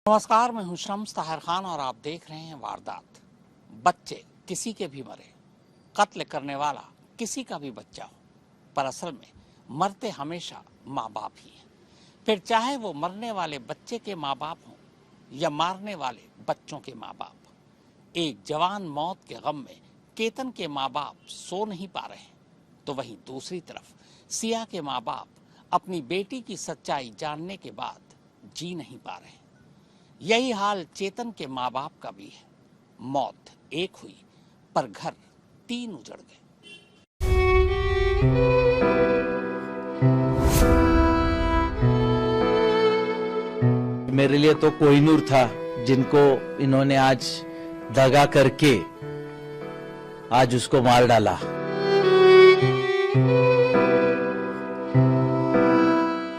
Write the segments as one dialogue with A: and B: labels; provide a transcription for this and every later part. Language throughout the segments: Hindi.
A: नमस्कार, मैं हूं शम्स ताहिर खान और आप देख रहे हैं वारदात। बच्चे किसी के भी मरे, कत्ल करने वाला किसी का भी बच्चा हो, पर असल में मरते हमेशा माँ बाप ही हैं। फिर चाहे वो मरने वाले बच्चे के माँ बाप हों या मारने वाले बच्चों के माँ बाप। एक जवान मौत के गम में केतन के माँ बाप सो नहीं पा रहे हैं, तो वहीं दूसरी तरफ सिया के माँ बाप अपनी बेटी की सच्चाई जानने के बाद जी नहीं पा रहे हैं। यही हाल चेतन के माँ बाप का भी है। मौत एक हुई पर घर तीन उजड़ गए।
B: मेरे लिए तो कोहिनूर था, जिनको इन्होंने आज दगा करके आज उसको मार डाला।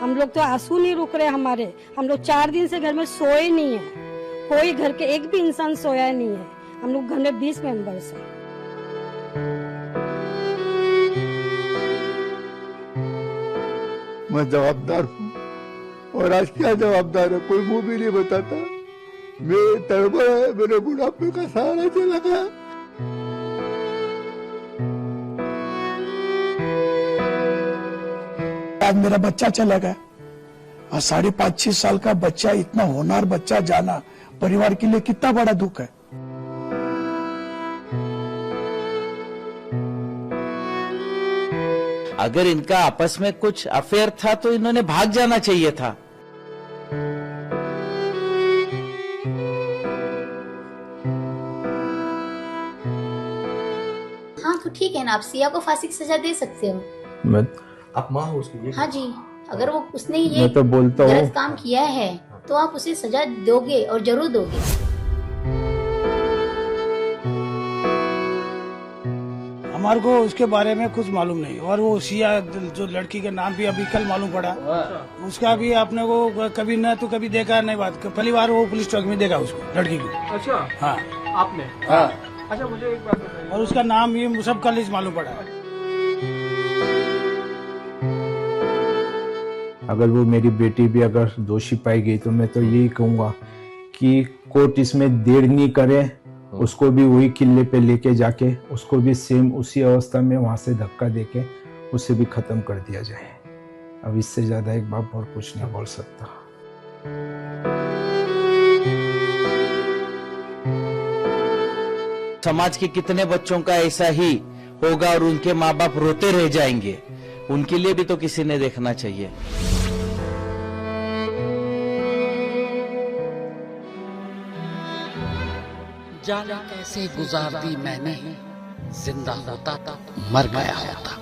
C: हम लोग तो आंसू नहीं रुक रहे हमारे। हम लोग 4 दिन से घर में सोए नहीं है। कोई घर के एक भी इंसान सोया नहीं है। हम लोग घर में 20 मेंबर्स हैं।
D: मैं जवाबदार हूँ और आज क्या जवाबदार है कोई मुंह भी नहीं बताता। मेरे तड़पा है, मेरे बुढ़ापे का सहारा चला गया।
E: आज मेरा बच्चा चला गया और 5.5-6 साल का बच्चा, इतना होनहार बच्चा जाना परिवार के लिए कितना बड़ा दुख है।
B: अगर इनका आपस में कुछ अफेयर था तो इन्होंने भाग जाना चाहिए था।
F: हाँ तो ठीक है ना, आप सिया को फांसी की सजा दे सकते हो।
G: आप माँ हो उसकी?
F: हाँ जी, अगर वो उसने ये
G: मैं तो बोलता हूँ
F: गलत काम किया है तो आप उसे सजा दोगे और जरूर दोगे।
E: हमारे को उसके बारे में कुछ मालूम नहीं, और वो सिया जो लड़की का नाम भी अभी कल मालूम पड़ा, उसका भी आपने को कभी न तो कभी देखा नहीं। बात पहली बार वो पुलिस चौक में देखा उसको, लड़की को।
G: अच्छा,
E: हाँ
G: आपने?
E: हाँ।
G: अच्छा, मुझे एक बात बताइए।
E: और उसका नाम भी सब कल ही मालूम पड़ा।
G: अगर वो मेरी बेटी भी अगर दोषी पाई गई तो मैं तो यही कहूंगा कि कोर्ट इसमें देर नहीं करे, उसको भी वही किले पे लेके जाके उसको भी सेम उसी अवस्था में वहां से धक्का देके उसे भी खत्म कर दिया जाए। अब इससे ज्यादा एक बाप और कुछ नहीं बोल सकता।
B: समाज के कितने बच्चों का ऐसा ही होगा और उनके माँ बाप रोते रह जाएंगे। उनके लिए भी तो किसी ने देखना चाहिए।
A: जाने कैसे गुजार दी मैंने, जिंदा होता तो मर गया होता।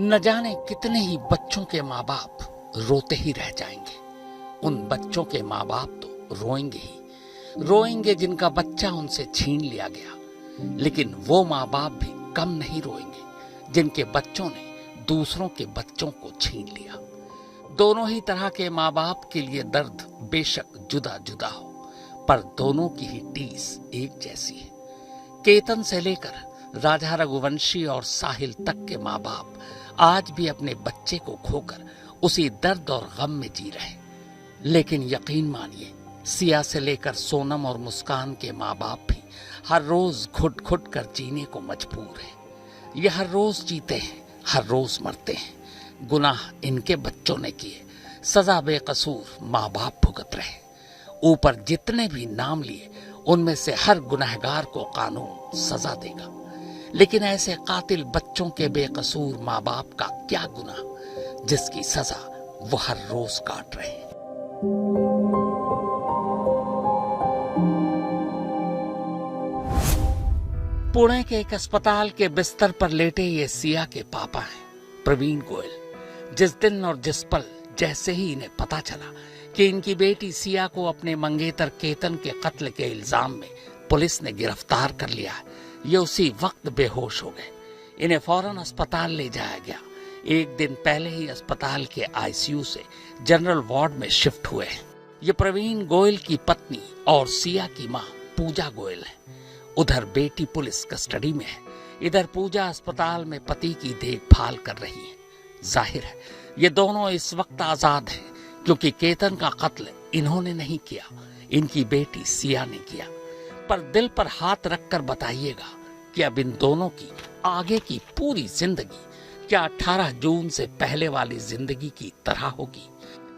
A: न जाने कितने ही बच्चों के माँ बाप रोते ही रह जाएंगे। उन बच्चों के माँ बाप तो रोएंगे ही रोएंगे जिनका बच्चा उनसे छीन लिया गया, लेकिन वो माँ बाप भी कम नहीं रोएंगे जिनके बच्चों ने दूसरों के बच्चों को छीन लिया। दोनों ही तरह के माँ बाप के लिए दर्द बेशक जुदा जुदा हो, पर दोनों की ही टीस एक जैसी है। केतन से लेकर राजा रघुवंशी और साहिल तक के माँ बाप आज भी अपने बच्चे को खोकर उसी दर्द और गम में जी रहे। लेकिन यकीन मानिए, सिया से लेकर सोनम और मुस्कान के माँ बाप भी हर रोज घुट घुट कर जीने को मजबूर हैं। ये हर रोज जीते हैं, हर रोज मरते हैं। गुनाह इनके बच्चों ने किए, सजा बेकसूर माँ बाप भुगत रहे। ऊपर जितने भी नाम लिए, उनमें से हर गुनहगार को कानून सजा देगा। लेकिन ऐसे कातिल बच्चों के बेकसूर माँ बाप का क्या गुनाह, जिसकी सजा वो हर रोज काट रहे हैं। पुणे के एक अस्पताल के बिस्तर पर लेटे ये सिया के पापा हैं, प्रवीण गोयल। जिस दिन और जिस पल जैसे ही इन्हें पता चला कि इनकी बेटी सिया को अपने मंगेतर केतन के कत्ल के इल्जाम में पुलिस ने गिरफ्तार कर लिया है, ये उसी वक्त बेहोश हो गए। इन्हें फौरन अस्पताल ले जाया गया। एक दिन पहले ही अस्पताल के आईसीयू से जनरल वार्ड में शिफ्ट हुए हैं। ये प्रवीण गोयल की पत्नी और सिया की मां पूजा गोयल है। उधर बेटी पुलिस कस्टडी में है, इधर पूजा अस्पताल में पति की देखभाल कर रही है। जाहिर है ये दोनों इस वक्त आजाद हैं, क्योंकि केतन का कत्ल इन्होंने नहीं किया, इनकी बेटी सिया ने किया। पर दिल पर हाथ रखकर बताइएगा कि अब इन दोनों की आगे की पूरी जिंदगी क्या 18 जून से पहले वाली जिंदगी की तरह होगी?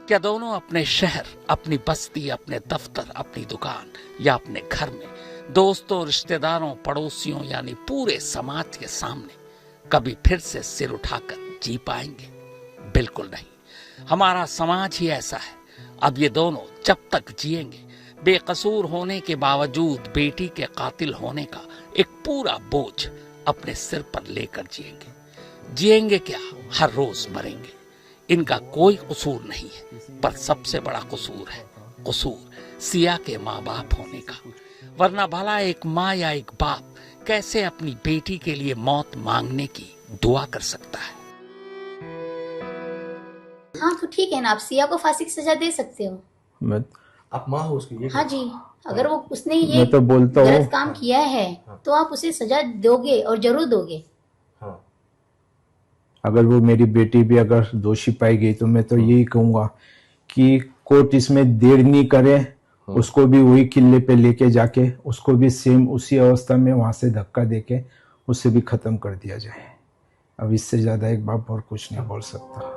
A: क्या दोनों अपने शहर, अपनी बस्ती, अपने दफ्तर, अपनी दुकान या अपने घर में दोस्तों, रिश्तेदारों, पड़ोसियों यानी पूरे समाज के सामने कभी फिर से सिर उठाकर जी पाएंगे? बिल्कुल नहीं। हमारा समाज ही ऐसा है। अब ये दोनों जब तक जिएंगे, बेकसूर होने के बावजूद बेटी के कातिल होने का एक पूरा बोझ अपने सिर पर लेकर जिएंगे। जिएंगे क्या, हर रोज मरेंगे। इनका कोई कसूर नहीं है, पर सबसे बड़ा कसूर है कसूर सिया के माँ बाप होने का। वरना भला एक माँ या एक बाप कैसे अपनी बेटी के लिए मौत मांगने की दुआ कर सकता है?
F: हाँ तो ठीक है ना, आप सिया को फांसी की सजा दे सकते हो।
G: मैं
H: आप माँ हो उसकी, ये
F: हाँ जी, अगर वो उसने ये
G: मैं तो बोलता हूँ
F: गलत काम किया है तो आप उसे सजा दोगे और जरूर दोगे।
H: हाँ
G: अगर वो मेरी बेटी भी अगर दोषी पाई गई तो मैं तो यही कहूंगा कि कोर्ट इसमें देर नहीं करे, उसको भी वही किले पे लेके जाके उसको भी सेम उसी अवस्था में वहां से धक्का देके उसे भी खत्म कर दिया जाए। अब इससे ज्यादा एक बाप और कुछ नहीं बोल सकता।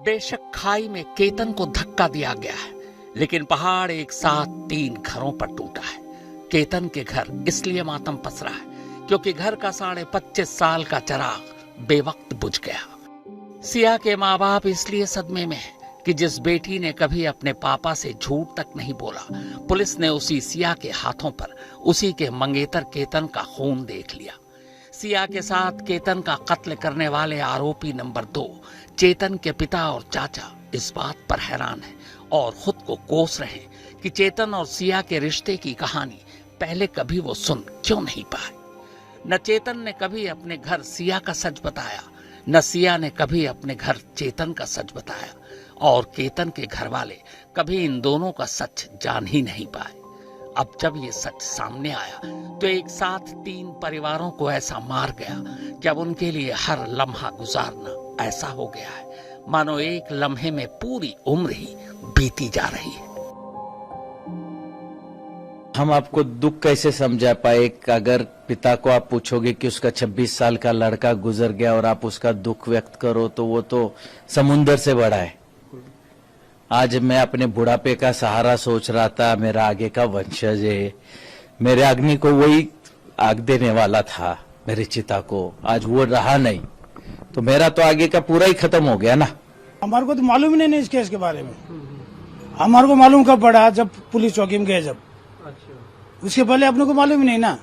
A: बेशक खाई में केतन को धक्का दिया गया है, लेकिन पहाड़ एक साथ 3 घरों पर टूटा है। केतन के घर इसलिए मातम पसरा है क्योंकि घर का 25.5 साल का चिराग बेवक्त बुझ गया। सिया के माँ बाप इसलिए सदमे में है कि जिस बेटी ने कभी अपने पापा से झूठ तक नहीं बोला, पुलिस ने उसी सिया के हाथों पर उसी के मंगेतर केतन का खून देख लिया। सिया के साथ केतन का कत्ल करने वाले आरोपी नंबर 2 चेतन के पिता और चाचा इस बात पर हैरान हैं और खुद को कोस रहे हैं कि चेतन और सिया के रिश्ते की कहानी पहले कभी वो सुन क्यों नहीं पाए। न चेतन ने कभी अपने घर सिया का सच बताया, न सिया ने कभी अपने घर चेतन का सच बताया, और केतन के घर वाले कभी इन दोनों का सच जान ही नहीं पाए। अब जब ये सच सामने आया तो एक साथ 3 परिवारों को ऐसा मार गया कि अब उनके लिए हर लम्हा गुजारना ऐसा हो गया है मानो एक लम्हे में पूरी उम्र ही बीती जा रही है।
B: हम आपको दुख कैसे समझा पाए? अगर पिता को आप पूछोगे कि उसका 26 साल का लड़का गुजर गया और आप उसका दुख व्यक्त करो तो वो तो समुंदर से बड़ा है। आज मैं अपने बुढ़ापे का सहारा सोच रहा था, मेरा आगे का वंशज है, मेरे अग्नि को वही आग देने वाला था, मेरी चिता को, आज वो रहा नहीं तो मेरा तो आगे का पूरा ही खत्म हो गया ना।
E: हमारे को तो मालूम ही नहीं इस केस के बारे में। हमारे को मालूम कब पड़ा? जब पुलिस चौकी में गए, जब उसके पहले अपने को मालूम ही नहीं ना।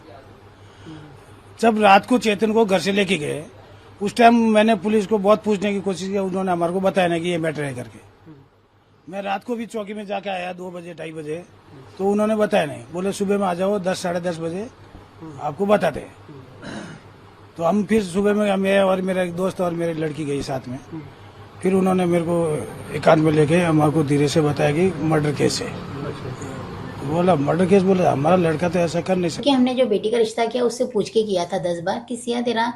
E: जब रात को चेतन को घर से लेके गए उस टाइम मैंने पुलिस को बहुत पूछने की कोशिश की, उन्होंने हमारे को बताया ना कि ये मैटर है करके। मैं रात को भी चौकी में जाके आया 2 बजे 2:30 बजे, तो उन्होंने बताया नहीं, बोले सुबह में आ जाओ 10 साढ़े 10 बजे आपको बताते। तो हम फिर सुबह में मैं और मेरा एक दोस्त और मेरी लड़की गई साथ में। फिर उन्होंने मेरे को एकांत में लेके हमारे को धीरे से बताया कि मर्डर केस है। बोला मर्डर केस, बोला हमारा लड़का तो ऐसा कर नहीं सकता।
F: कि हमने जो बेटी का रिश्ता किया उससे पूछ के किया था 10 बार कि सिया तेरा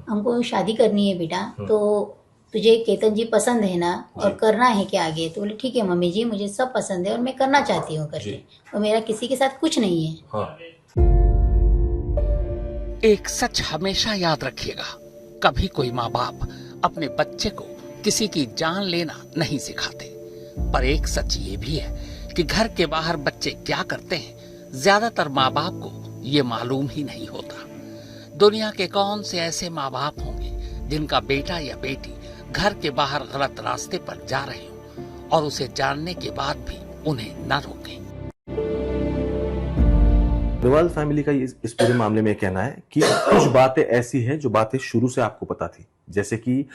F: हमको शादी करनी है बेटा, तो तुझे केतन जी पसंद है ना और करना है क्या आगे? तो बोले ठीक है मम्मी जी, मुझे सब पसंद है और मैं करना चाहती हूँ करके, और मेरा किसी के साथ कुछ नहीं है।
H: हाँ।
A: एक सच हमेशा याद रखिएगा, कभी कोई माँ बाप अपने बच्चे को किसी की जान लेना नहीं सिखाते। पर एक सच ये भी है कि घर के बाहर बच्चे क्या करते हैं ज्यादातर माँ बाप को ये मालूम ही नहीं होता। दुनिया के कौन से ऐसे माँ बाप होंगे जिनका बेटा या बेटी घर के बाहर गलत रास्ते पर जा रहे हो और उसे जानने के बाद भी उन्हें न रोकें।
H: अग्रवाल फैमिली का इस पूरे मामले में कहना है कि कुछ बातें ऐसी हैं जो बातें शुरू से आपको पता थी, जैसे कि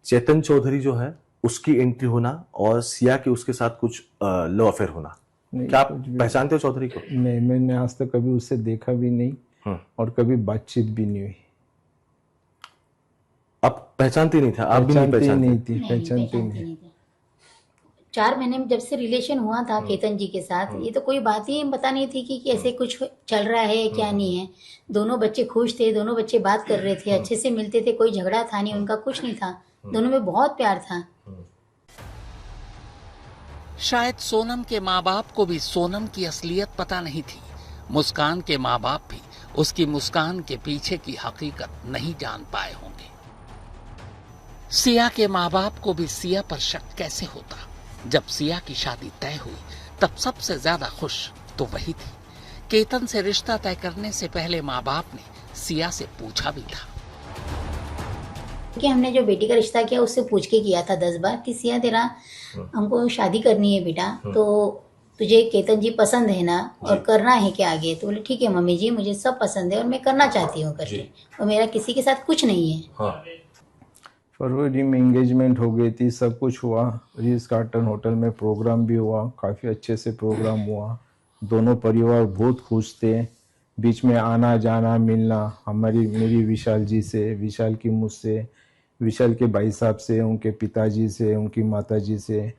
H: चेतन चौधरी जो है उसकी एंट्री होना और सिया के उसके साथ कुछ लव अफेयर होना। क्या आप पहचानते हो चौधरी को?
G: नहीं, मैंने आज तक कभी उससे देखा भी नहीं और कभी बातचीत भी नहीं हुई।
H: आप पहचानते नहीं था? आप भी नहीं पहचानते?
G: पहचानते नहीं।
F: 4 महीने में जब से रिलेशन हुआ था केतन जी के साथ, ये तो कोई बात ही पता नहीं थी कि ऐसे कुछ चल रहा है क्या नहीं है। दोनों बच्चे खुश थे, दोनों बच्चे बात कर रहे थे, अच्छे से मिलते थे, कोई झगड़ा था नहीं, उनका कुछ नहीं था, दोनों में बहुत प्यार था।
A: शायद सोनम के माँ बाप को भी सोनम की असलियत पता नहीं थी। मुस्कान के माँ बाप भी उसकी मुस्कान के पीछे की हकीकत नहीं जान पाए होंगे। सिया के माँ बाप को भी सिया पर शक कैसे होता? जब सिया की शादी तय हुई तब सबसे ज्यादा खुश तो वही थी। केतन से रिश्ता तय करने से पहले माँ बाप ने सिया से पूछा भी था।
F: कि हमने जो बेटी का रिश्ता किया उससे पूछ के किया था 10 बार कि सिया तेरा हमको शादी करनी है बेटा, तो तुझे केतन जी पसंद है ना, और करना है क्या आगे? तो बोले ठीक है मम्मी जी, मुझे सब पसंद है और मैं करना चाहती हूँ करके, और मेरा किसी के साथ कुछ नहीं है।
G: फरवरी में एंगेजमेंट हो गई थी, सब कुछ हुआ। रीज गार्डन होटल में प्रोग्राम भी हुआ, काफ़ी अच्छे से प्रोग्राम हुआ। दोनों परिवार बहुत खुश थे। बीच में आना जाना मिलना मेरी विशाल जी से, विशाल की मुझसे, विशाल के भाई साहब से, उनके पिताजी से, उनकी माताजी से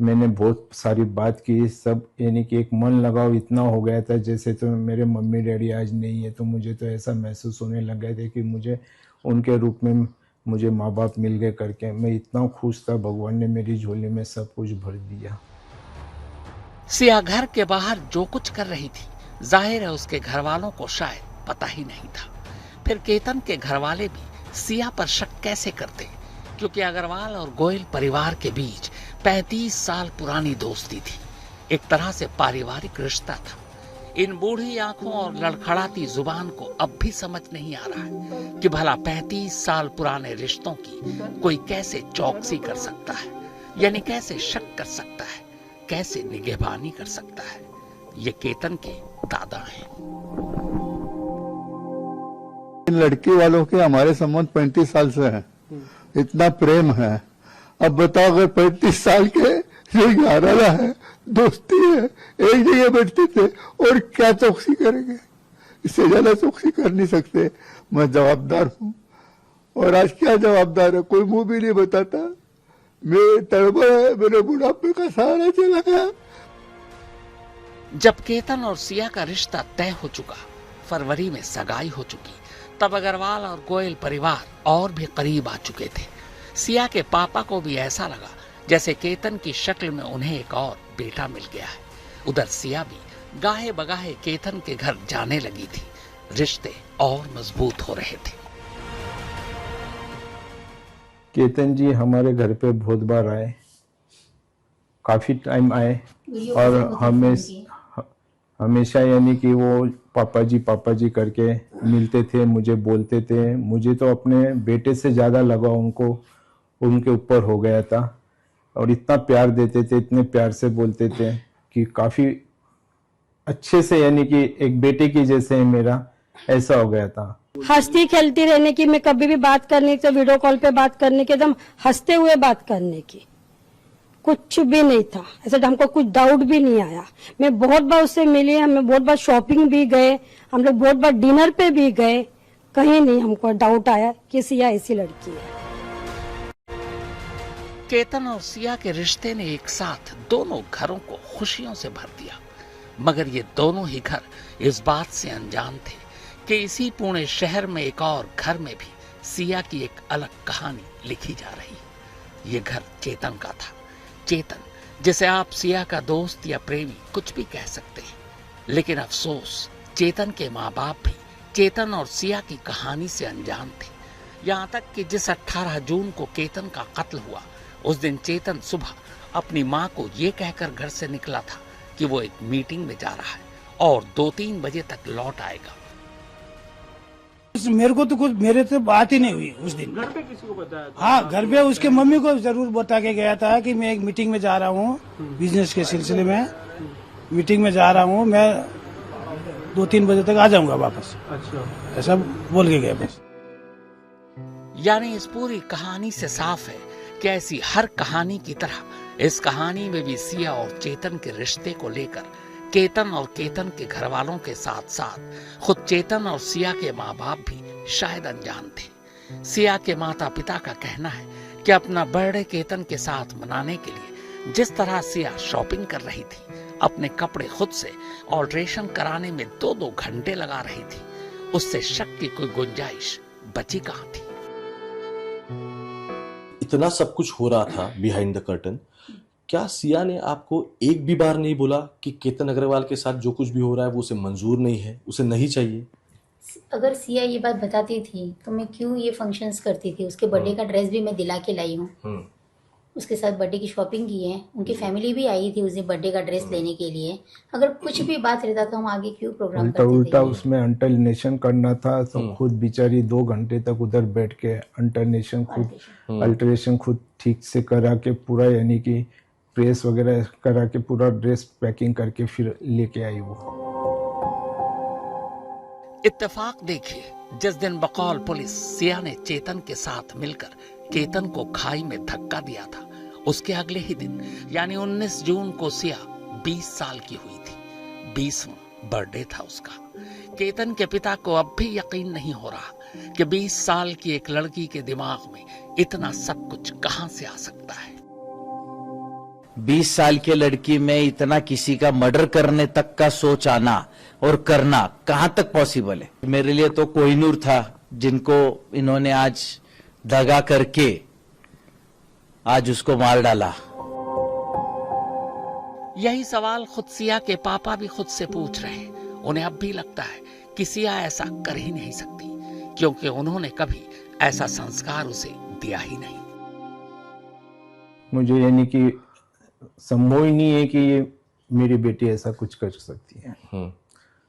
G: मैंने बहुत सारी बात की। सब यानी कि एक मन लगाव इतना हो गया था जैसे तो मेरे मम्मी डैडी आज नहीं है, तो मुझे तो ऐसा महसूस होने लग गया था कि मुझे उनके रूप में मुझे माँ बाप मिल गए करके। मैं इतना खुश था, भगवान ने मेरी झोली में सब कुछ भर दिया।
A: सिया घर के बाहर जो कुछ कर रही थी, जाहिर है उसके घर वालों को शायद पता ही नहीं था। फिर केतन के घर वाले भी सिया पर शक कैसे करते? क्योंकि अग्रवाल और गोयल परिवार के बीच 35 साल पुरानी दोस्ती थी, एक तरह से पारिवारिक रिश्ता था। इन बूढ़ी आंखों और लड़खड़ाती जुबान को अब भी समझ नहीं आ रहा है कि भला 35 साल पुराने रिश्तों की कोई कैसे चौकसी कर सकता है, यानी कैसे शक कर सकता है, कैसे निगहबानी कर सकता है। ये केतन के दादा हैं।
D: इन लड़की वालों के हमारे संबंध 35 साल से हैं, इतना प्रेम है। अब बताओ अगर 35 साल के जो 11 है, दोस्ती है, एक जगह बैठते थे, और क्या चौकसी करेंगे? इससे ज्यादा चौकसी कर नहीं सकते। मैं जवाबदार हूँ, और आज क्या जवाबदार है? कोई मुंह भी नहीं बताता। मेरे तड़बड़ है, मेरे बुढ़ापे का सहारा चला गया।
A: जब केतन और सिया का रिश्ता तय हो चुका, फरवरी में सगाई हो चुकी, तब अग्रवाल और गोयल परिवार और भी करीब आ चुके थे। सिया के पापा को भी ऐसा लगा जैसे केतन की शक्ल में उन्हें एक और बेटा मिल गया है। उधर सिया भी गाहे बगाहे केतन के घर जाने लगी थी। रिश्ते और मजबूत हो रहे थे।
G: केतन जी हमारे घर पे बहुत बार आए, काफी टाइम आए, और हमेशा यानी कि वो पापा जी करके मिलते थे, मुझे बोलते थे। मुझे तो अपने बेटे से ज्यादा लगाव उनके ऊपर हो गया था, और इतना प्यार देते थे, इतने प्यार से बोलते थे कि काफी अच्छे से, यानी कि एक बेटे की जैसे मेरा ऐसा हो गया था।
C: हंसती खेलती रहने की, मैं कभी भी बात करनी तो वीडियो कॉल पे बात करने की, एकदम हंसते हुए बात करने की, कुछ भी नहीं था। ऐसे हमको कुछ डाउट भी नहीं आया। मैं बहुत बार उससे मिली, हमें बहुत बार शॉपिंग भी गए, हम लोग बहुत बार डिनर पे भी गए, कहीं नहीं हमको डाउट आया कि सिया ऐसी लड़की है।
A: केतन और सिया के रिश्ते ने एक साथ दोनों घरों को खुशियों से भर दिया, मगर ये दोनों ही घर इस बात से अनजान थे कि इसी पुणे शहर में एक और घर में भी सिया की एक अलग कहानी लिखी जा रही। ये घर चेतन का था। चेतन, जिसे आप सिया का दोस्त या प्रेमी कुछ भी कह सकते हैं, लेकिन अफसोस चेतन के माँ बाप भी चेतन और सिया की कहानी से अनजान थे। यहाँ तक कि जिस 18 जून को केतन का कत्ल हुआ, उस दिन चेतन सुबह अपनी माँ को ये कहकर घर से निकला था कि वो एक मीटिंग में जा रहा है और 2-3 बजे तक लौट आएगा।
E: मेरे को तो कुछ, मेरे से बात ही नहीं हुई उस दिन। घर पे किसी को बताया? हाँ, घर पे उसके मम्मी को जरूर बता के गया था कि मैं एक मीटिंग में जा रहा हूँ, बिजनेस के सिलसिले में मीटिंग में जा रहा हूँ, मैं 2-3 बजे तक आ जाऊंगा वापस। अच्छा, ऐसा बोल के गया बस।
A: यानी इस पूरी कहानी से साफ है कि ऐसी हर कहानी की तरह इस कहानी में भी सिया और चेतन के रिश्ते को लेकर केतन और केतन के घर वालों के साथ साथ खुद चेतन और सिया के माँ बाप भी शायद अनजान थे। सिया के माता पिता का कहना है कि अपना बर्थडे केतन के साथ मनाने के लिए जिस तरह सिया शॉपिंग कर रही थी, अपने कपड़े खुद से ऑल्ट्रेशन कराने में 2-2 घंटे लगा रही थी, उससे शक की कोई गुंजाइश बची कहाँ थी।
H: इतना सब कुछ हो रहा था बिहाइंड द कर्टन क्या सिया ने आपको एक भी बार नहीं बोला कि केतन अग्रवाल के साथ जो कुछ भी हो रहा है वो उसे मंजूर नहीं है, उसे नहीं चाहिए?
F: अगर सिया ये बात बताती थी तो मैं क्यों ये फंक्शंस करती थी। उसके बर्थडे का ड्रेस भी मैं दिला के लाई हूँ, उसके साथ बर्थडे की शॉपिंग की है, उनकी फैमिली भी आई थी उस दिन बर्थडे का ड्रेस लेने के लिए। अगर कुछ भी बात रहता तो हम आगे क्यों प्रोग्राम
G: उल्टा
F: करते
G: उल्टा
F: थे।
G: उसमें अल्टरनेशन करना था तो खुद बेचारी 2 घंटे तक उधर बैठ के अल्टरेशन खुद ठीक से करा के पूरा, यानी कि प्रेस वगैरह करा के पूरा ड्रेस पैकिंग करके फिर लेके आई वो।
A: इत्तेफाक देखिए, जिस दिन बकौल पुलिस सिया ने चेतन के साथ मिलकर केतन को खाई में धक्का दिया था, उसके अगले ही दिन यानी 19 जून को सिया 20 साल की हुई थी। 20वां बर्थडे था उसका। केतन के पिता को अब भी यकीन नहीं हो रहा कि 20 साल की एक लड़की के दिमाग में इतना सब कुछ कहां से आ सकता है।
B: 20 साल की लड़की में इतना किसी का मर्डर करने तक का सोच आना और करना कहां तक पॉसिबल है। मेरे लिए तो कोहिनूर था जिनको इन्होंने आज दगा करके आज उसको मार डाला।
A: यही सवाल खुद सिया के पापा भी खुद से पूछ रहे हैं। उन्हें अब भी लगता है कि सिया ऐसा कर ही नहीं सकती, क्योंकि उन्होंने कभी ऐसा संस्कार उसे दिया ही नहीं।
G: मुझे यानी कि संभव ही नहीं है कि ये मेरी बेटी ऐसा कुछ कर सकती है,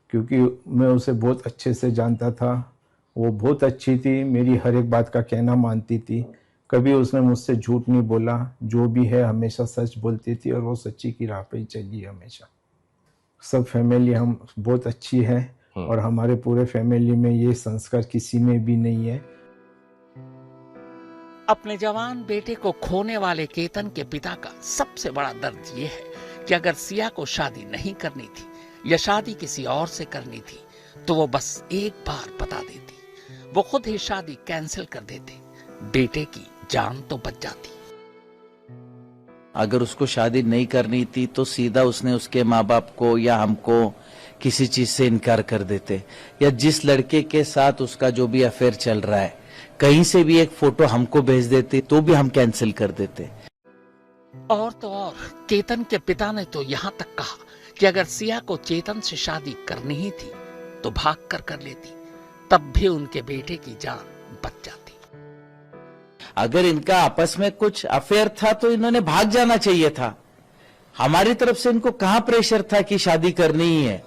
G: क्योंकि मैं उसे बहुत अच्छे से जानता था। वो बहुत अच्छी थी, मेरी हर एक बात का कहना मानती थी, कभी उसने मुझसे झूठ नहीं बोला। जो भी है हमेशा सच बोलती थी और वो सच्ची की राह पे ही चली हमेशा। सब फैमिली हम बहुत अच्छी है और हमारे पूरे फैमिली में ये संस्कार किसी में भी नहीं है।
A: अपने जवान बेटे को खोने वाले केतन के पिता का सबसे बड़ा दर्द यह है कि अगर सिया को शादी नहीं करनी थी या शादी किसी और से करनी थी तो वो बस एक बार बता देती, वो खुद ही शादी कैंसिल कर देते, बेटे की जान तो बच जाती।
B: अगर उसको शादी नहीं करनी थी तो सीधा उसने उसके माँ बाप को या हमको किसी चीज से इनकार कर देते, या जिस लड़के के साथ उसका जो भी अफेयर चल रहा है कहीं से भी एक फोटो हमको भेज देते तो भी हम कैंसिल कर देते।
A: और तो और केतन के पिता ने तो यहाँ तक कहा कि अगर सिया को चेतन से शादी करनी ही थी तो भाग कर लेती, तब भी उनके बेटे की जान बच जाती।
B: अगर इनका आपस में कुछ अफेयर था तो इन्होंने भाग जाना चाहिए था। हमारी तरफ से इनको कहां प्रेशर था कि शादी करनी ही है।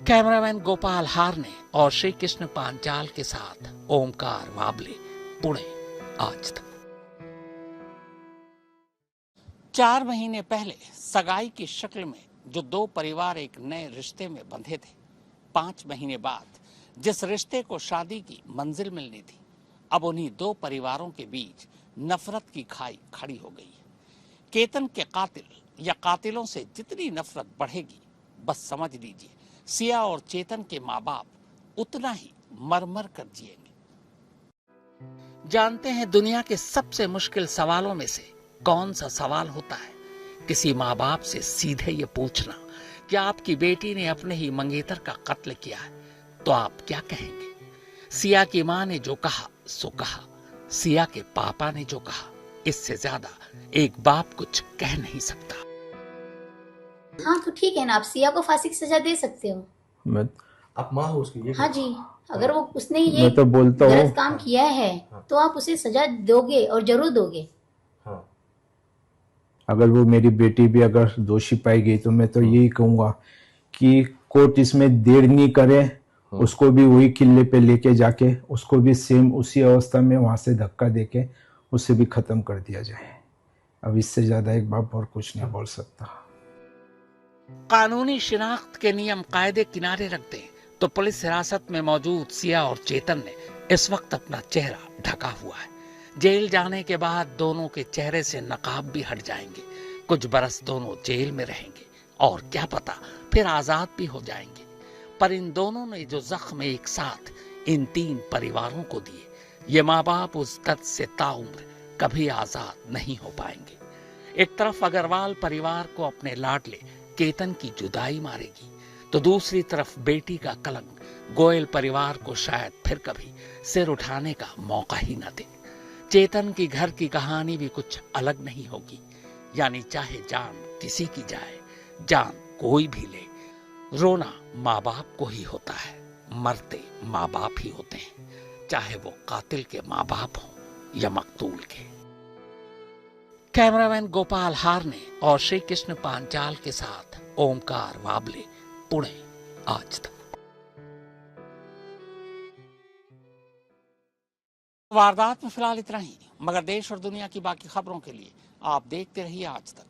A: कैमरामैन गोपाल हारने और श्री कृष्ण पांचाल के साथ ओमकार वाबले, पुणे, आज तक। 4 महीने पहले सगाई की शक्ल में जो 2 परिवार एक नए रिश्ते में बंधे थे, 5 महीने बाद जिस रिश्ते को शादी की मंजिल मिलनी थी, अब उन्हीं 2 परिवारों के बीच नफरत की खाई खड़ी हो गई है। केतन के कातिल या कातिलों से जितनी नफरत बढ़ेगी, बस समझ लीजिए सिया और चेतन के माँ बाप उतना ही मर कर जिएंगे। जानते हैं दुनिया के सबसे मुश्किल सवालों में से कौन सा सवाल होता है? किसी माँ बाप से सीधे ये पूछना कि आपकी बेटी ने अपने ही मंगेतर का कत्ल किया है, तो आप क्या कहेंगे? सिया की माँ ने जो कहा सो कहा, सिया के पापा ने जो कहा, इससे ज्यादा एक बाप कुछ कह नहीं सकता।
F: हाँ तो ठीक है ना, आप सिया को फांसी की सजा दे सकते हो।
G: मैं
H: आप माँ हो उसकी? ये
F: हाँ जी, अगर वो उसने ये
G: मैं तो बोलता हूँ
F: गलत काम किया है तो आप उसे सजा दोगे और जरूर दोगे।
H: हाँ।
G: अगर वो मेरी बेटी भी अगर दोषी पाई गई तो मैं तो यही कहूंगा कि कोर्ट इसमें देर नहीं करे, उसको भी वही किले पे लेके जाके उसको भी सेम उसी अवस्था में वहां से धक्का देके उसे भी खत्म कर दिया जाए। अब इससे ज्यादा एक बाप और कुछ नहीं बोल सकता।
A: कानूनी शिनाख्त के नियम कायदे किनारे रख दें तो पुलिस हिरासत में मौजूद सिया और चेतन ने इस वक्त अपना चेहरा ढका हुआ है। जेल जाने के बाद दोनों के चेहरे से नकाब भी हट जाएंगे। कुछ बरस दोनों जेल में रहेंगे और क्या पता फिर आजाद भी हो जाएंगे। पर इन दोनों ने जो जख्म एक साथ इन 3 परिवारों को दिए, ये माँ बाप उस दर्द से ताउम्र कभी आजाद नहीं हो पाएंगे। एक तरफ अग्रवाल परिवार को अपने लाडले केतन की जुदाई मारेगी, तो दूसरी तरफ बेटी का कलंक गोयल परिवार को शायद फिर कभी सिर उठाने का मौका ही न दे। चेतन की घर की कहानी भी कुछ अलग नहीं होगी। यानी चाहे जान किसी की जाए, जान कोई भी ले, रोना माँ बाप को ही होता है, मरते माँ बाप ही होते हैं, चाहे वो कातिल के माँ बाप हों या मकतूल के। कैमरामैन गोपाल हारने और श्री कृष्ण पांचाल के साथ ओमकार वाबले, पुणे, आज तक। वारदात में फिलहाल इतना ही, मगर देश और दुनिया की बाकी खबरों के लिए आप देखते रहिए आज तक।